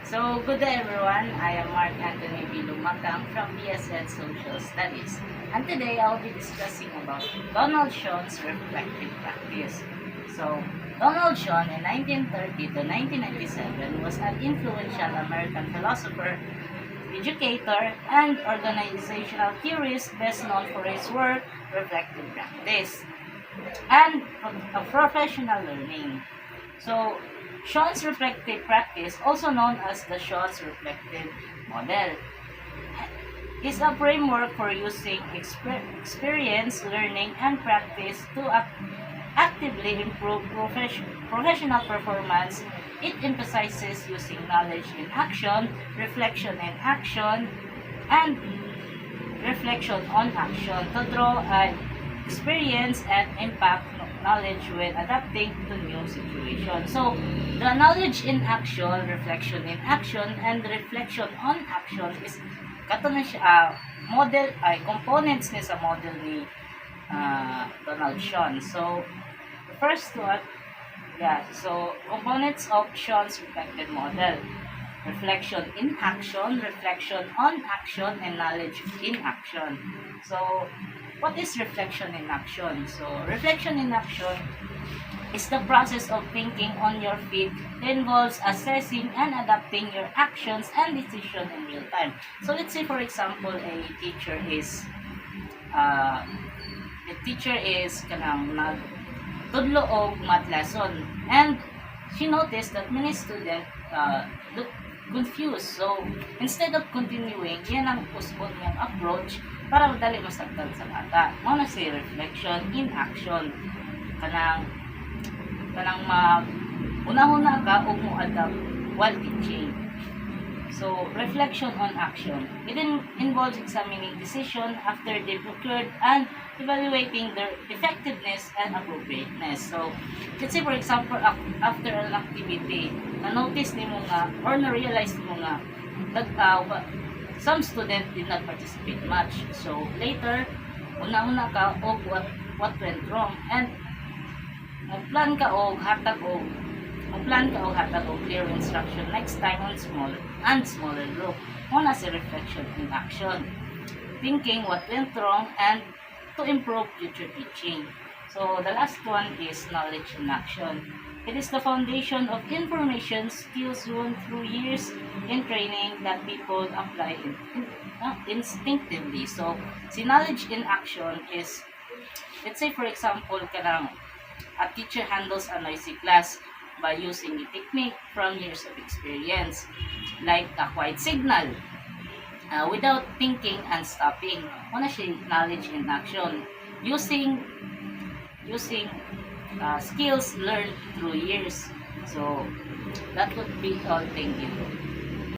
So, good day everyone. I am Mark Anthony B. Lumakang from BSN Social Studies. And today I'll be discussing about Donald Schoen's reflective practice. So, Donald Schoen in 1930 to 1997 was an influential American philosopher, educator, and organizational theorist best known for his work, reflective practice, and professional learning. So, Schoen's reflective practice, also known as the Schoen's reflective model, is a framework for using experience, learning, and practice to actively improve professional performance. It emphasizes using knowledge in action, reflection in action, and reflection on action to draw an experience and impact knowledge when adapting to new situations. So, the knowledge in action, reflection in action, and reflection on action is kato na siya, model, ay components ni sa model ni Donald Schoen. So, the first one, so components of Schoen's reflective model: reflection in action, reflection on action, and knowledge in action. So, what is reflection in action? So, reflection in action is the process of thinking on your feet. It involves assessing and adapting your actions and decisions in real time. So, let's say for example, a teacher is kanang nagtudlo og math lesson, and she noticed that many students look confused. So, instead of continuing, yan ang usbon niyang approach para madali masagdan sa bata. Mao na si reflection in action. Kanang unahuna ka o mo adapt while teaching. So, reflection on action. It involves examining decision after they've occurred and evaluating their effectiveness and appropriateness. So, let's say for example, after an activity, na-notice ni mo nga or na-realize mo nga some student did not participate much. So, later, una-una ka og what went wrong, and mag-plan ka og hatag og clear instruction next time on smaller group. Una si reflection in action, thinking what went wrong and to improve future teaching. So the last one is knowledge in action. It is the foundation of information skills learned through years in training that people apply instinctively. So si knowledge in action is, let's say for example, a teacher handles a noisy class by using a technique from years of experience, like a quiet signal, without thinking and stopping. Una siya knowledge in action, using skills learned through years. So that would be all. Thank you.